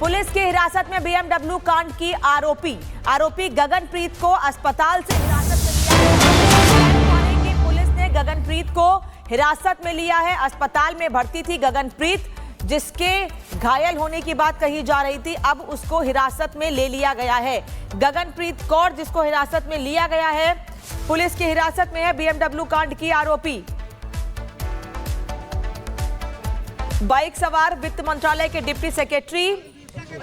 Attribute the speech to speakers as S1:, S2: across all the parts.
S1: Police की हिरासत में BMW कांड की आरोपी गगनप्रीत को अस्पताल से हिरासत में लिया है। पुलिस ने गगनप्रीत को हिरासत में लिया है। अस्पताल में भर्ती थी गगनप्रीत, जिसके घायल होने की बात कही जा रही थी। अब उसको हिरासत में ले लिया गया है। गगनप्रीत कौर, जिसको हिरासत में लिया गया है, पुलिस की हिरासत में है। BMW कांड की आरोपी बाइक सवार वित्त मंत्रालय के डिप्टी सेक्रेटरी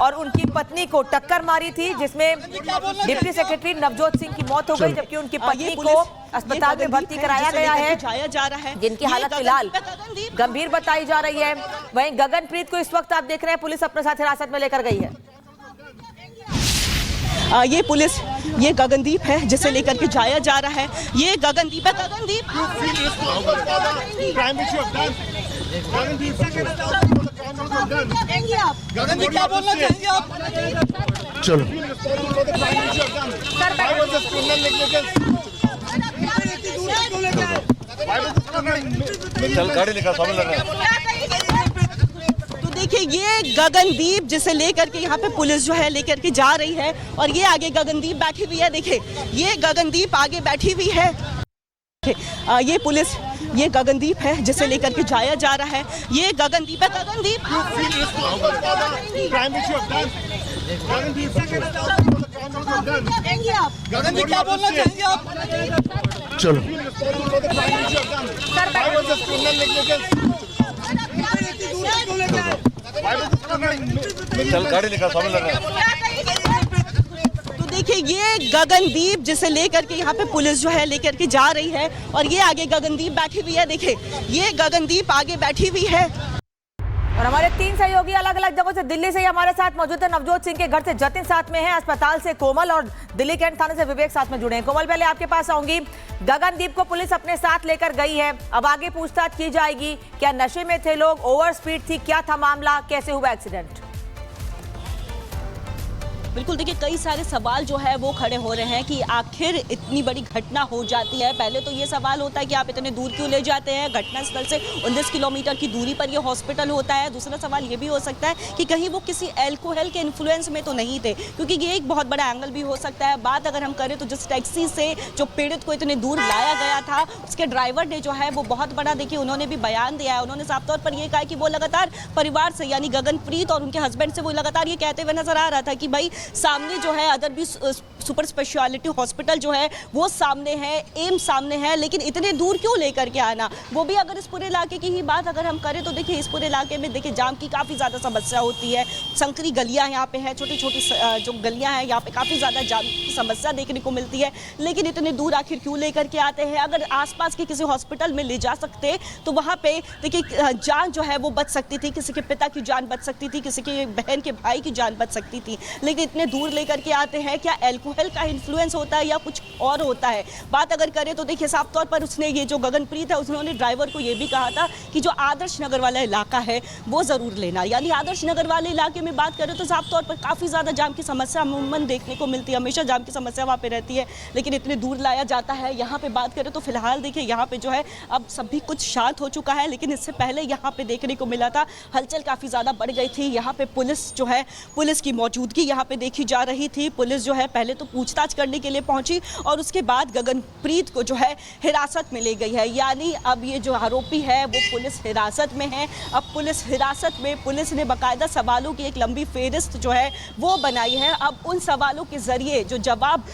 S1: और उनकी पत्नी को टक्कर मारी थी, जिसमें डिप्टी सेक्रेटरी नवजोत सिंह की मौत हो गई, जबकि उनकी पत्नी को अस्पताल में भर्ती कराया गया है, जिनकी हालत फिलहाल गंभीर बताई जा रही है। वहीं गगनप्रीत को इस वक्त आप देख रहे हैं पुलिस अपने साथ हिरासत में लेकर गई है।
S2: ये गगनदीप है जिसे लेकर के जाया जा रहा है। ये गगनदीप है। गगनदीप क्या बोलना चाहेंगे आप?
S3: चलो चल गाड़ी निकाल, सामने लगा।
S2: तो देखिए, ये गगनदीप जिसे लेकर के यहाँ पे पुलिस जो है लेकर के जा रही है, और ये आगे गगनदीप बैठी हुई है। देखिए, ये गगनदीप आगे बैठी हुई है। ये गगनदीप है जिसे लेकर के जाया जा रहा है। ये गगनदीप है। गगनदीप क्या बोलना चाहेंगे आप?
S3: चलो चल गाड़ी निकाल, सामने लगा।
S2: तो देखिए, ये गगनदीप जिसे लेकर के यहाँ पे पुलिस जो है लेकर के जा रही है, और ये आगे गगनदीप बैठी हुई है। देखिए, ये गगनदीप आगे बैठी हुई है।
S1: और हमारे 3 सहयोगी अलग अलग जगहों से दिल्ली से ही हमारे साथ मौजूद है। नवजोत सिंह के घर से जतिन साथ में है, अस्पताल से कोमल, और दिल्ली कैंट थाने से विवेक साथ में जुड़े हैं। कोमल, पहले आपके पास आऊंगी। गगनदीप को पुलिस अपने साथ लेकर गई है, अब आगे पूछताछ की जाएगी। क्या नशे में थे लोग, ओवर स्पीड थी, क्या था मामला, कैसे हुआ एक्सीडेंट?
S2: बिल्कुल, देखिए, कई सारे सवाल जो है वो खड़े हो रहे हैं कि आखिर इतनी बड़ी घटना हो जाती है। पहले तो ये सवाल होता है कि आप इतने दूर क्यों ले जाते हैं, घटनास्थल से 19 किलोमीटर की दूरी पर ये हॉस्पिटल होता है। दूसरा सवाल ये भी हो सकता है कि कहीं वो किसी अल्कोहल के इन्फ्लुएंस में तो नहीं थे, क्योंकि ये एक बहुत बड़ा एंगल भी हो सकता है। बात अगर हम करें तो जिस टैक्सी से जो पीड़ित को इतने दूर लाया गया था, उसके ड्राइवर ने जो है वो बहुत बड़ा, देखिए, उन्होंने भी बयान दिया है। उन्होंने साफ तौर पर यह कहा कि वो लगातार परिवार से, यानी गगनप्रीत और उनके हस्बैंड से वो लगातार ये कहते हुए नजर आ रहा था कि भाई सामने जो है अदर भी सुपर स्पेशलिटी हॉस्पिटल जो है वो सामने है, एम्स सामने है, लेकिन इतने दूर क्यों लेकर के आना। वो भी अगर इस पूरे इलाके की ही बात अगर हम करें तो देखिए, इस पूरे इलाके में देखिए जाम की काफ़ी ज़्यादा समस्या होती है। संकरी गलियां यहाँ पे हैं, छोटी छोटी जो गलियां हैं, यहाँ पे काफ़ी ज़्यादा जाम की समस्या देखने को मिलती है। लेकिन इतने दूर आखिर क्यों लेकर के आते हैं? अगर आसपास के किसी हॉस्पिटल में ले जा सकते तो वहाँ पे देखिए जान जो है वो बच सकती थी, किसी के पिता की जान बच सकती थी, किसी के बहन के भाई की जान बच सकती थी। लेकिन इतने दूर लेकर के आते हैं, क्या अल्कोहल का इन्फ्लुएंस होता है या कुछ और होता है? बात अगर करें तो देखिए, साफ तौर पर उसने, ये जो गगनप्रीत है, उन्होंने ड्राइवर को ये भी कहा था कि जो आदर्श नगर वाला इलाका है वो जरूर लेना। यानी आदर्श नगर वाले इलाके में बात करें तो साफ तौर पर काफी ज्यादा जाम की समस्या अमूमन देखने को मिलती है, हमेशा जाम की समस्या वहाँ पे रहती है, लेकिन इतने दूर लाया जाता है। यहाँ पे बात करें तो फिलहाल देखिए, यहाँ पे जो है अब सभी कुछ शांत हो चुका है, लेकिन इससे पहले यहाँ पे देखने को मिला था हलचल काफी ज्यादा बढ़ गई थी। यहाँ पे पुलिस जो है, पुलिस की मौजूदगी यहाँ पे देखी जा रही थी। पुलिस जो है पहले तो पूछताछ करने के लिए पहुंची और उसके बाद गगनप्रीत को जो है हिरासत में ले गई है। यानी अब ये जो आरोपी है वो पुलिस हिरासत में है। अब पुलिस हिरासत में पुलिस ने बाकायदा सवालों की एक लंबी फेहरिस्त जो है वो बनाई है। अब उन सवालों के जरिए जो जवाब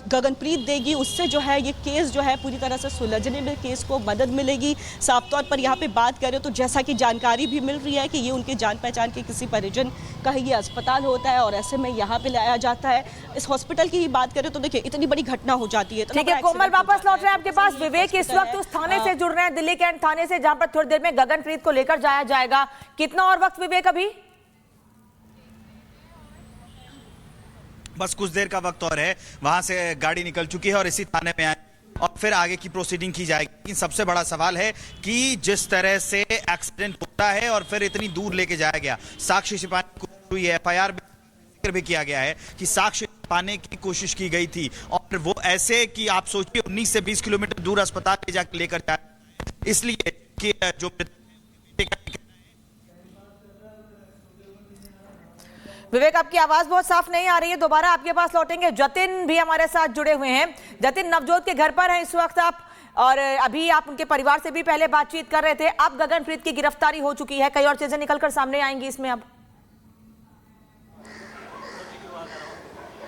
S2: गगनप्रीत देगी, उससे जो है ये केस जो है पूरी तरह से सुलझने में केस को मदद मिलेगी। साफ तौर पर यहाँ पे बात करें तो जैसा कि जानकारी भी मिल रही है कि ये उनके जान पहचान के किसी परिजन का ही ये अस्पताल होता है, और ऐसे में यहाँ पे लाया जाता है। इस हॉस्पिटल की ही बात करें तो देखिए, इतनी बड़ी घटना हो जाती है।
S1: ठीक है कोमल, वापस लौट रहे हैं आपके पास। विवेक इस वक्त उस थाने से जुड़ रहे हैं, दिल्ली कैंट थाने से, जहां पर थोड़ी देर में गगनप्रीत को लेकर जाया जाएगा। कितना और वक्त विवेक? अभी
S4: बस कुछ देर का वक्त और है। वहां से गाड़ी निकल चुकी है और इसी थाने में आए और फिर आगे की प्रोसीडिंग की जाएगी। लेकिन सबसे बड़ा सवाल है कि जिस तरह से एक्सीडेंट होता है और फिर इतनी दूर लेके जाया गया, साक्ष्य छिपाने की कोशिश हुई है, FIR भी किया गया है कि साक्ष्य पाने की कोशिश की गई थी, और वो ऐसे कि आप सोचिए 19 से 20 किलोमीटर दूर अस्पताल ले जाकर लेकर जाए, इसलिए कि जो
S1: विवेक, आपकी आवाज बहुत साफ नहीं आ रही है, दोबारा आपके पास लौटेंगे। जतिन भी हमारे साथ जुड़े हुए हैं। जतिन, नवजोत के घर पर हैं इस वक्त आप, और अभी आप उनके परिवार से भी पहले बातचीत कर रहे थे। अब गगनप्रीत की गिरफ्तारी हो चुकी है, कई और चीजें निकलकर सामने आएंगी इसमें अब।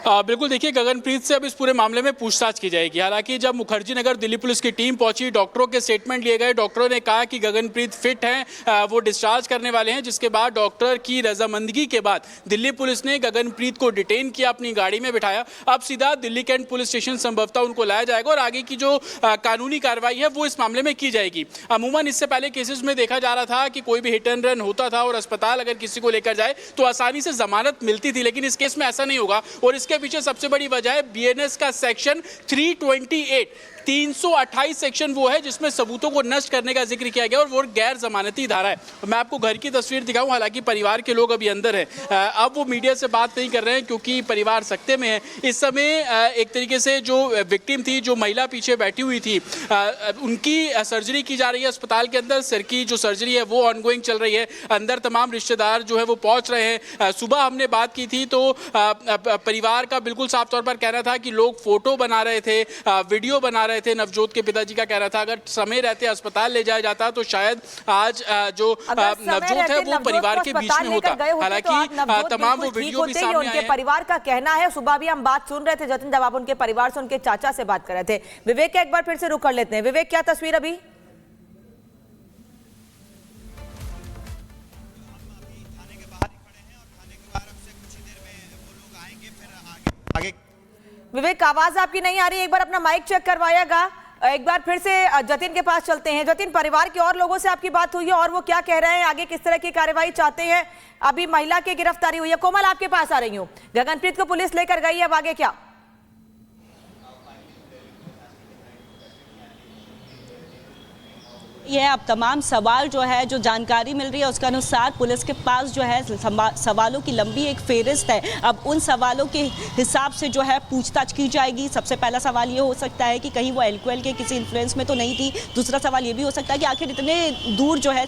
S5: बिल्कुल, देखिए गगनप्रीत से अब इस पूरे मामले में पूछताछ की जाएगी। हालांकि जब मुखर्जी नगर दिल्ली पुलिस की टीम पहुंची, डॉक्टरों के स्टेटमेंट लिए गए। डॉक्टरों ने कहा कि गगनप्रीत फिट हैं, वो डिस्चार्ज करने वाले हैं। जिसके बाद डॉक्टर की रजामंदगी के बाद दिल्ली पुलिस ने गगनप्रीत को डिटेन किया, अपनी गाड़ी में बिठाया। अब सीधा दिल्ली कैंट पुलिस स्टेशन संभवतः उनको लाया जाएगा और आगे की जो कानूनी कार्रवाई है वो इस मामले में की जाएगी। अमूमन इससे पहले केसेस में देखा जा रहा था कि कोई भी हिट एंड रन होता था और अस्पताल अगर किसी को लेकर जाए तो आसानी से जमानत मिलती थी, लेकिन इस केस में ऐसा नहीं होगा। और इसके पीछे सबसे बड़ी वजह है बीएनएस का सेक्शन 328 328 सेक्शन वो है जिसमें सबूतों को नष्ट करने का जिक्र किया गया और वो गैर जमानती धारा है। मैं आपको घर की तस्वीर दिखाऊं, हालांकि परिवार के लोग अभी अंदर हैं। अब वो मीडिया से बात नहीं कर रहे हैं क्योंकि परिवार सख्ते में है। इस समय एक तरीके से जो विक्टिम थी, जो महिला पीछे बैठी हुई थी, उनकी सर्जरी की जा रही है अस्पताल के अंदर। सिर की जो सर्जरी है वो ऑनगोइंग चल रही है। अंदर तमाम रिश्तेदार जो है वो पहुंच रहे हैं। सुबह हमने बात की थी तो परिवार का बिल्कुल साफ तौर पर कहना था कि लोग फोटो बना रहे थे, वीडियो बना रहे थे। नवजोत के पिताजी का कहना था अगर समय रहते अस्पताल ले जाया जाता तो शायद आज जो नवजोत है वो परिवार के बीच में होता। हालांकि तमाम वो वीडियो भी सामने आए हैं।
S1: परिवार का कहना है, सुबह भी हम बात सुन रहे थे जतिन, जब आप उनके परिवार से, उनके चाचा से बात कर रहे थे। विवेक का एक बार फिर से रुक कर लेते हैं। विवेक, क्या तस्वीर अभी? विवेक, आवाज आपकी नहीं आ रही, एक बार अपना माइक चेक करवाइएगा। एक बार फिर से जतिन के पास चलते हैं। जतिन, परिवार के और लोगों से आपकी बात हुई है और वो क्या कह रहे हैं, आगे किस तरह की कार्रवाई चाहते हैं? अभी महिला की गिरफ्तारी हुई है। कोमल, आपके पास आ रही हूँ। गगनप्रीत को पुलिस लेकर गई है, अब आगे क्या?
S2: यह अब तमाम सवाल जो है, जो जानकारी मिल रही है उसके अनुसार पुलिस के पास जो है सवालों की लंबी एक फेहरिस्त है। अब उन सवालों के हिसाब से जो है पूछताछ की जाएगी। सबसे पहला सवाल ये हो सकता है कि कहीं वो एल्कोहल के किसी इन्फ्लुएंस में तो नहीं थी। दूसरा सवाल ये भी हो सकता है कि आखिर इतने दूर जो है,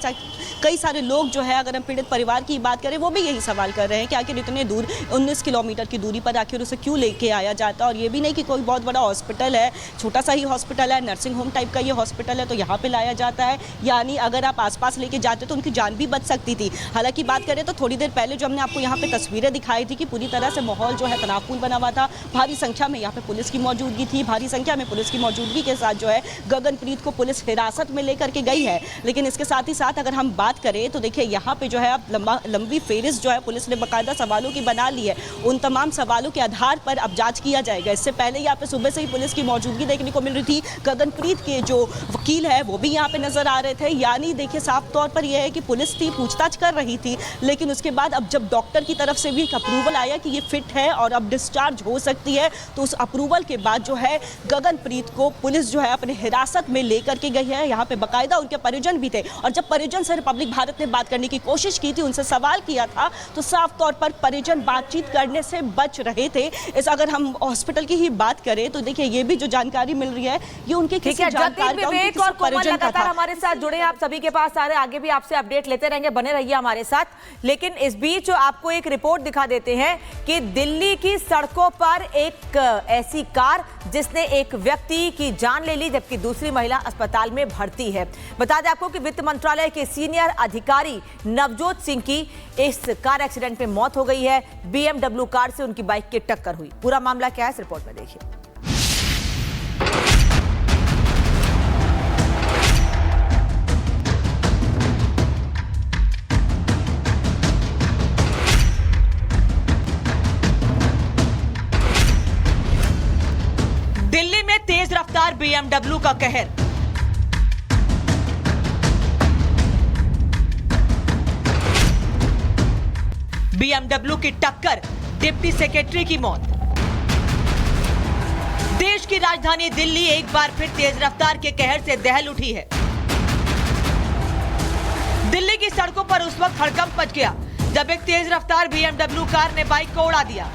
S2: कई सारे लोग जो है, अगर हम पीड़ित परिवार की बात करें वो भी यही सवाल कर रहे हैं कि आखिर इतने दूर 19 किलोमीटर की दूरी पर आखिर उसे क्यों लेके आया जाता। और ये भी नहीं कि कोई बहुत बड़ा हॉस्पिटल है, छोटा सा ही हॉस्पिटल है, नर्सिंग होम टाइप का ये हॉस्पिटल है तो यहाँ पे लाया जाता है। यानी अगर आप आसपास लेके जाते तो उनकी जान भी बच सकती थी। हालांकि बात करें तो थोड़ी देर पहले जो हमने आपको यहाँ पे तस्वीरें दिखाई थी कि पूरी तरह से माहौल जो है तनावपूर्ण बना हुआ था। भारी संख्या में यहाँ पे पुलिस की मौजूदगी थी। भारी संख्या में पुलिस की मौजूदगी के साथ जो है गगनप्रीत को पुलिस हिरासत में लेकर के गई है। लेकिन इसके साथ ही साथ अगर हम बात करें तो देखिए यहाँ पे जो है अब लंबी फेरिस्त जो है पुलिस ने बाकायदा सवालों की बना ली है। उन तमाम सवालों के आधार पर अब जाँच किया जाएगा। इससे पहले यहाँ पे सुबह से ही पुलिस की मौजूदगी देखने को मिल रही थी। गगनप्रीत के जो वकील है वो भी यहाँ पे नजर आ रहे थे। यानी देखिए साफ तौर पर यह है कि पुलिस थी, पूछताछ कर रही थी, लेकिन उसके बाद अब जब डॉक्टर की तरफ से भी एक अप्रूवल आया कि ये फिट है और अब डिस्चार्ज हो सकती है, तो उस अप्रूवल के बाद जो है गगनप्रीत को पुलिस जो है अपने हिरासत में लेकर के गई है। यहाँ पे बाकायदा उनके परिजन भी थे और जब परिजन से रिपब्लिक भारत ने बात करने की कोशिश की थी, उनसे सवाल किया था, तो साफ तौर पर परिजन बातचीत करने से बच रहे थे। इस अगर हम हॉस्पिटल की ही बात करें तो देखिए ये भी जो जानकारी मिल रही है ये उनके किसी जानकार का, उनके किसी परिजन का था।
S1: हमारे साथ जुड़े आप सभी के पास आ रहे हैं, आगे भी आपसे अपडेट लेते रहेंगे, बने रहिए हमारे साथ। लेकिन इस बीच आपको एक रिपोर्ट दिखा देते हैं कि दिल्ली की सड़कों पर एक ऐसी कार जिसने एक व्यक्ति की जान ले ली जबकि दूसरी महिला अस्पताल में भर्ती है। बता दें आपको कि वित्त मंत्रालय के सीनियर अधिकारी नवजोत सिंह की इस कार एक्सीडेंट में मौत हो गई है। BMW कार से उनकी बाइक की टक्कर हुई। पूरा मामला क्या है इस रिपोर्ट में देखिए। दिल्ली में तेज रफ्तार BMW का कहर। BMW की टक्कर, डिप्टी सेक्रेटरी की मौत। देश की राजधानी दिल्ली एक बार फिर तेज रफ्तार के कहर से दहल उठी है। दिल्ली की सड़कों पर उस वक्त हड़कंप मच गया जब एक तेज रफ्तार BMW कार ने बाइक को उड़ा दिया।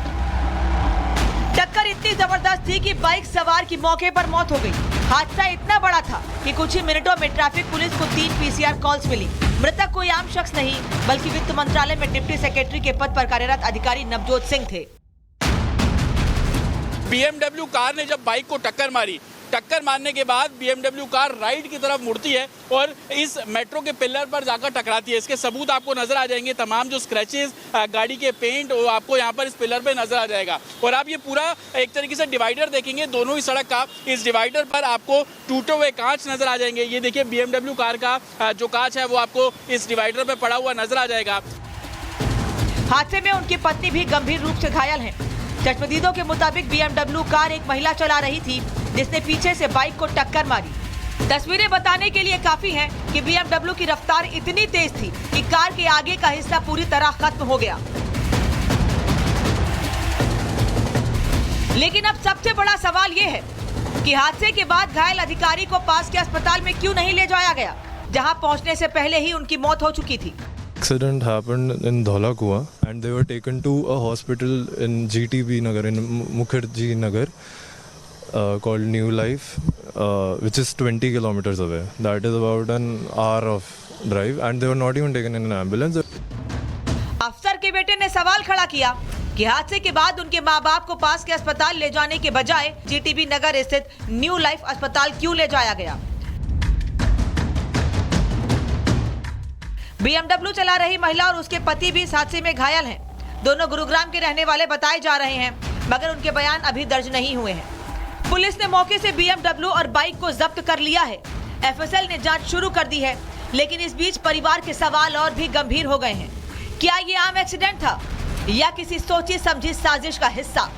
S1: टक्कर इतनी जबरदस्त थी कि बाइक सवार की मौके पर मौत हो गई। हादसा इतना बड़ा था कि कुछ ही मिनटों में ट्रैफिक पुलिस को 3 PCR कॉल्स मिली। मृतक कोई आम शख्स नहीं बल्कि वित्त मंत्रालय में डिप्टी सेक्रेटरी के पद पर कार्यरत अधिकारी नवजोत सिंह थे।
S5: BMW कार ने जब बाइक को टक्कर मारने के बाद BMW कार राइट की तरफ मुड़ती है और इस मेट्रो के पिलर पर जाकर टकराती है। इसके सबूत आपको नजर आ जाएंगे, तमाम जो स्क्रैचेस, गाड़ी के पेंट, वो आपको यहाँ पर इस पिलर पे नजर आ जाएगा। और आप ये पूरा एक तरीके से डिवाइडर देखेंगे दोनों ही सड़क का, इस डिवाइडर पर आपको टूटे हुए कांच नजर आ जाएंगे। ये देखिए BMW कार का जो कांच है वो आपको इस डिवाइडर पे पड़ा हुआ नजर आ जाएगा।
S1: हादसे में उनकी पत्नी भी गंभीर रूप से घायल है। चश्मदीदों के मुताबिक BMW कार एक महिला चला रही थी जिसने पीछे से बाइक को टक्कर मारी। तस्वीरें बताने के लिए काफी हैं कि BMW की रफ्तार इतनी तेज थी कि कार के आगे का हिस्सा पूरी तरह खत्म हो गया। लेकिन अब सबसे बड़ा सवाल ये है कि हादसे के बाद घायल अधिकारी को पास के अस्पताल में क्यों नहीं ले जाया गया, जहां पहुंचने से पहले ही उनकी मौत हो चुकी थी।
S6: Accident happened in Dhola Kua and they were taken to a hospital in GTB Nagar, in Mukherjee Nagar, called New Life, which is 20 kilometers away. That is about an hour of drive and they were not even taken in an ambulance.
S1: अफसर के बेटे ने सवाल खड़ा किया कि हादसे के बाद उनके मां बाप को पास के अस्पताल ले जाने के बजाय GTB नगर स्थित न्यू लाइफ अस्पताल क्यों ले जाया गया। BMW चला रही महिला और उसके पति भी इस हादसे में घायल हैं। दोनों गुरुग्राम के रहने वाले बताए जा रहे हैं, मगर उनके बयान अभी दर्ज नहीं हुए हैं। पुलिस ने मौके से BMW और बाइक को जब्त कर लिया है। FSL ने जांच शुरू कर दी है, लेकिन इस बीच परिवार के सवाल और भी गंभीर हो गए हैं। क्या ये आम एक्सीडेंट था या किसी सोची समझी साजिश का हिस्सा?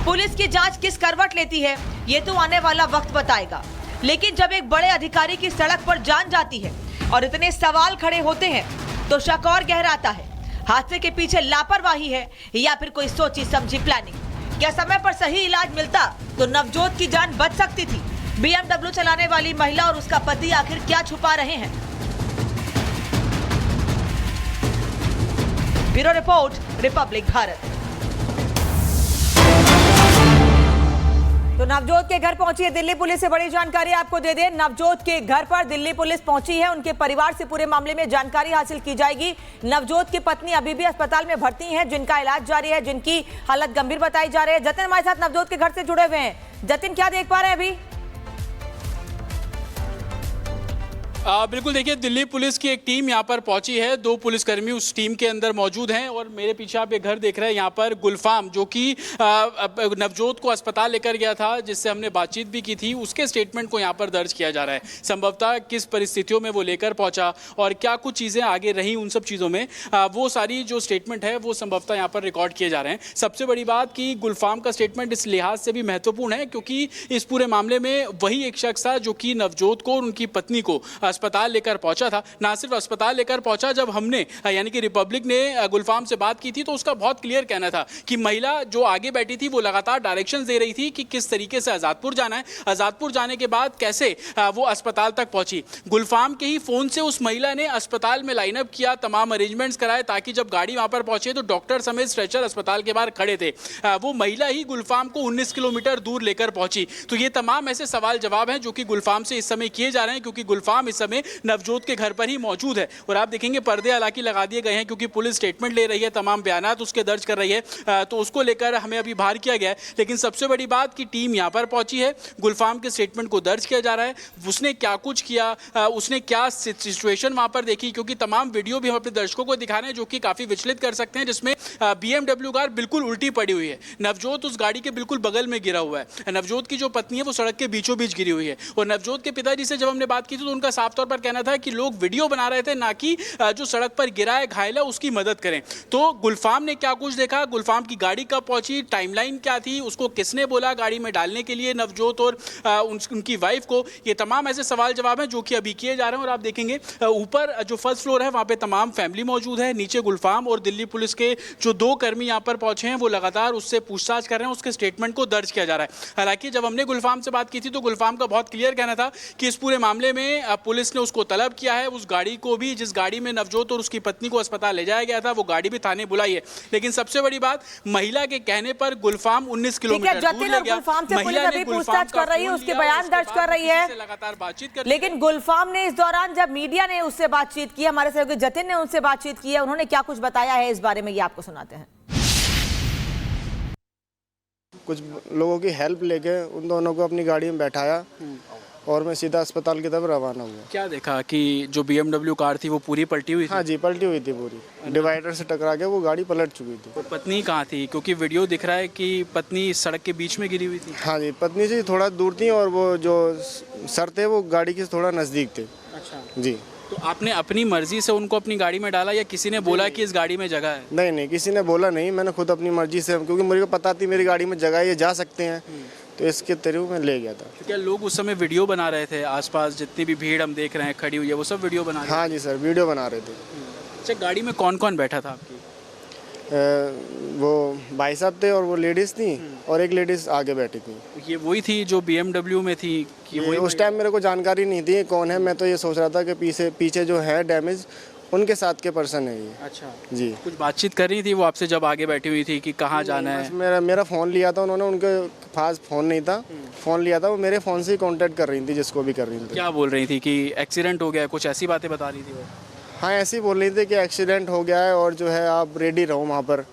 S1: पुलिस की जांच किस करवट लेती है ये तो आने वाला वक्त बताएगा। लेकिन जब एक बड़े अधिकारी की सड़क पर जान जाती है और इतने सवाल खड़े होते हैं तो शक और गहराता है। हादसे के पीछे लापरवाही है या फिर कोई सोची समझी प्लानिंग? क्या समय पर सही इलाज मिलता तो नवजोत की जान बच सकती थी? BMW चलाने वाली महिला और उसका पति आखिर क्या छुपा रहे हैं? Bureau report, Republic Bharat. तो नवजोत के घर पहुंची है दिल्ली पुलिस से बड़ी जानकारी आपको दे दें। नवजोत के घर पर दिल्ली पुलिस पहुंची है, उनके परिवार से पूरे मामले में जानकारी हासिल की जाएगी। नवजोत की पत्नी अभी भी अस्पताल में भर्ती हैं, जिनका इलाज जारी है, जिनकी हालत गंभीर बताई जा रही है। जतिन हमारे साथ नवजोत के घर से जुड़े हुए हैं। जतिन, क्या देख पा रहे हैं अभी?
S5: बिल्कुल, देखिए दिल्ली पुलिस की एक टीम यहाँ पर पहुंची है। 2 पुलिसकर्मी उस टीम के अंदर मौजूद हैं और मेरे पीछे आप एक घर देख रहे हैं। यहाँ पर गुलफाम, जो कि नवजोत को अस्पताल लेकर गया था, जिससे हमने बातचीत भी की थी, उसके स्टेटमेंट को यहाँ पर दर्ज किया जा रहा है। संभवतः किस परिस्थितियों में वो लेकर पहुंचा और क्या कुछ चीज़ें आगे रही, उन सब चीज़ों में वो सारी जो स्टेटमेंट है वो संभवतः यहाँ पर रिकॉर्ड किए जा रहे हैं। सबसे बड़ी बात कि गुलफाम का स्टेटमेंट इस लिहाज से भी महत्वपूर्ण है क्योंकि इस पूरे मामले में वही एक शख्स था जो कि नवजोत को और उनकी पत्नी को अस्पताल लेकर पहुंचा था। ना सिर्फ अस्पताल लेकर पहुंचा, जब हमने यानी कि रिपब्लिक ने गुलफाम से बात की थी तो उसका बहुत क्लियर कहना था कि महिला जो आगे बैठी थी वो लगातार डायरेक्शंस दे रही थी कि किस तरीके से आजादपुर जाना है, आजादपुर जाने के बाद कैसे वो अस्पताल तक पहुंची। गुलफाम के ही फोन से उस महिला ने अस्पताल में लाइनअप किया, तमाम अरेंजमेंट्स कराए ताकि जब गाड़ी वहां पर पहुंचे तो डॉक्टर समेत स्ट्रेचर अस्पताल के बाहर खड़े थे। वो महिला ही गुलफाम को 19 किलोमीटर दूर लेकर पहुंची। तो ये तमाम ऐसे सवाल जवाब हैं जो कि गुलफाम से इस समय किए जा रहे हैं, क्योंकि गुलफाम इस समय नवजोत के घर पर ही मौजूद है। और आप देखेंगे पर्दे हालांकि लगा दिए गए हैं क्योंकि पुलिस स्टेटमेंट ले रही है, तमाम बयानात उसके दर्ज कर रही है, तो उसको लेकर हमें अभी बाहर किया गया है। लेकिन सबसे बड़ी बात कि टीम यहाँ पर पहुंची है, गुलफाम के स्टेटमेंट को दर्ज किया जा रहा है, उसने क्या कुछ किया, उसने क्या सिचुएशन वहां पर देखी, क्योंकि तमाम वीडियो भी हम अपने दर्शकों को दिखा रहे हैं जो कि काफी विचलित कर सकते हैं, जिसमें BMW कार बिल्कुल उल्टी पड़ी हुई है, नवजोत उस गाड़ी के बिल्कुल बगल में गिरा हुआ है, नवजोत की जो पत्नी है वो सड़क के बीचों बीच गिरी हुई है। और नवजोत के पिताजी से जब हमने बात की थी तो उनका साफ तौर पर कहना था कि लोग वीडियो बना रहे थे, ना कि जो सड़क पर गिरा है, घायल है, उसकी मदद करें। तो गुलफाम ने क्या कुछ देखा, गुलफाम की गाड़ी कब पहुंची, टाइमलाइन क्या थी, उसको किसने बोला गाड़ी में डालने के लिए नवजोत और उनकी वाइफ को, ये तमाम ऐसे सवाल जवाब हैं जो कि अभी किए जा रहे हैं। और आप देखेंगे ऊपर जो फर्स्ट फ्लोर है वहां पे तमाम फैमिली मौजूद है, नीचे गुलफाम और दिल्ली पुलिस के जो 2 कर्मी यहाँ पर पहुंचे हैं वो लगातार उससे पूछताछ कर रहे हैं, उसके स्टेटमेंट को दर्ज किया जा रहा है। हालांकि जब हमने गुलफाम से बात की थी तो गुलफाम का बहुत क्लियर कहना था कि इस पूरे मामले में पुलिस पुलिस ने उसको तलब किया है। उस गाड़ी को भी, जिस गाड़ी में नवजोत और उसकी पत्नी को अस्पताल ले जाया गया था, वो गाड़ी भी थाने बुलाई है। लेकिन सबसे बड़ी बात, महिला के कहने पर गुलफाम 19 किलोमीटर दूर ले गया।
S1: गुलफाम से पुलिस अभी पूछताछ कर रही है, उसके बयान दर्ज कर रही है,
S5: लगातार बातचीत कर।
S1: लेकिन गुलफाम ने इस दौरान, जब मीडिया ने उससे बातचीत की, हमारे सहयोगी जतिन ने उनसे बातचीत की है, उन्होंने क्या कुछ बताया है इस बारे में, ये आपको सुनाते हैं।
S7: कुछ लोगों की हेल्प लेके उन दोनों को अपनी गाड़ी में बैठाया और मैं सीधा अस्पताल की तरफ रवाना हुआ।
S5: क्या देखा कि जो BMW कार थी वो पूरी पलटी हुई थी?
S7: हाँ जी, पलटी हुई थी पूरी, डिवाइडर से टकरा के वो गाड़ी पलट चुकी थी।
S5: तो पत्नी कहाँ थी? क्योंकि वीडियो दिख रहा है कि पत्नी सड़क के बीच में गिरी हुई थी।
S7: हाँ जी, पत्नी से थोड़ा दूर थी और वो जो सर थे वो गाड़ी के थोड़ा नज़दीक थे।
S5: अच्छा
S7: जी।
S5: तो आपने अपनी मर्जी से उनको अपनी गाड़ी में डाला या किसी ने बोला कि इस गाड़ी में जगह है?
S7: नहीं नहीं, किसी ने बोला नहीं, मैंने खुद अपनी मर्जी से, क्योंकि मुझे को पता थी मेरी गाड़ी में जगह है, ये जा सकते हैं, तो इसके थ्रू मैं ले गया था।
S5: तो क्या लोग उस समय वीडियो बना रहे थे? आसपास जितनी भी भीड़ हम देख रहे हैं खड़ी हुई है, वो सब वीडियो बना रहे थे?
S7: हाँ जी सर, वीडियो बना रहे थे।
S5: अच्छा, गाड़ी में कौन कौन बैठा था आपकी?
S7: वो भाई साहब थे और वो लेडीज़ थी और एक लेडीज़ आगे बैठी थी।
S5: ये वही थी जो BMW में थी कि
S7: ये
S5: वही?
S7: उस टाइम मेरे को जानकारी नहीं थी कौन है, मैं तो ये सोच रहा था कि पीछे जो है डैमेज उनके साथ के पर्सन है ये।
S5: अच्छा
S7: जी।
S5: कुछ बातचीत कर रही थी वो आपसे जब आगे बैठी हुई थी कि कहाँ जाना
S7: बस
S5: है?
S7: मेरा फ़ोन लिया था उन्होंने, उनके पास फ़ोन नहीं था, फ़ोन लिया था, वो मेरे फ़ोन से ही कांटेक्ट कर रही थी जिसको भी कर रही थी।
S5: क्या बोल रही थी कि एक्सीडेंट हो गया, कुछ ऐसी बातें बता रही थी वो?
S7: हाँ, ऐसे ही बोल रही थी कि एक्सीडेंट हो गया है और जो है आप रेडी रहो वहाँ पर,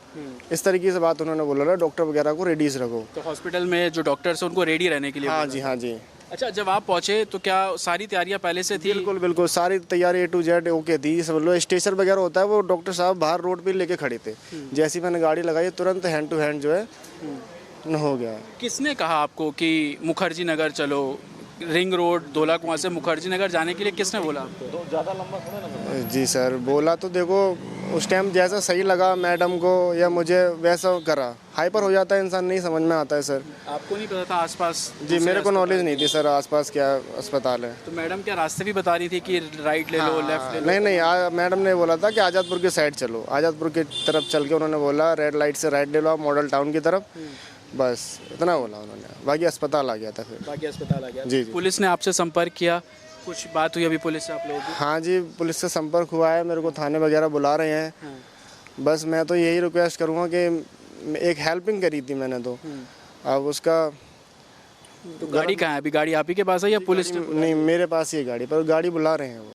S7: इस तरीके से बात उन्होंने बोला था, डॉक्टर वगैरह को रेडीज रखो।
S5: तो हॉस्पिटल में जो डॉक्टर्स हैं उनको रेडी रहने के लिए
S7: हाँ
S5: बोला?
S7: जी, हाँ जी।
S5: अच्छा, जब आप पहुंचे तो क्या सारी तैयारियां पहले से थी?
S7: बिल्कुल बिल्कुल, सारी तैयारी A to Z ओके थी। सब लोग स्टेशन वगैरह होता है, वो डॉक्टर साहब बाहर रोड पे लेके खड़े थे। जैसे ही मैंने गाड़ी लगाई तुरंत हैंड टू हैंड जो है हो गया।
S5: किसने कहा आपको कि मुखर्जी नगर चलो, रिंग रोड धोला कुआं से मुखर्जी नगर जाने के लिए किसने बोला आपको?
S7: जी सर, बोला तो देखो उस टाइम जैसा सही लगा मैडम को या मुझे वैसा करा। हाइपर हो जाता है इंसान, नहीं समझ में आता है सर।
S5: आपको नहीं पता था आसपास?
S7: जी, मेरे को नॉलेज नहीं थी सर आसपास क्या अस्पताल है।
S5: तो मैडम क्या रास्ते भी बता रही थी कि राइट ले लो, लेफ्ट ले लो?
S7: नहीं नहीं, मैडम ने बोला था कि आज़ादपुर की साइड चलो, आज़ादपुर की तरफ चल के उन्होंने बोला रेड लाइट से राइट ले लो आप मॉडल टाउन की तरफ, बस इतना बोला उन्होंने। बाकी अस्पताल आ गया था फिर।
S5: बाकी अस्पताल आ गया।
S7: जी जी।
S5: पुलिस ने आपसे संपर्क किया, कुछ बात हुई अभी पुलिस से आप लोगों की?
S7: हाँ जी, पुलिस से संपर्क हुआ है, मेरे को थाने वगैरह बुला रहे हैं। बस मैं तो यही रिक्वेस्ट करूँगा कि एक हेल्पिंग करी थी मैंने तो, अब उसका
S5: तो गाड़ी कहाँ है अभी? गाड़ी आप ही के पास है या पुलिस ने?
S7: नहीं, मेरे पास ही है गाड़ी, पर गाड़ी बुला रहे हैं वो।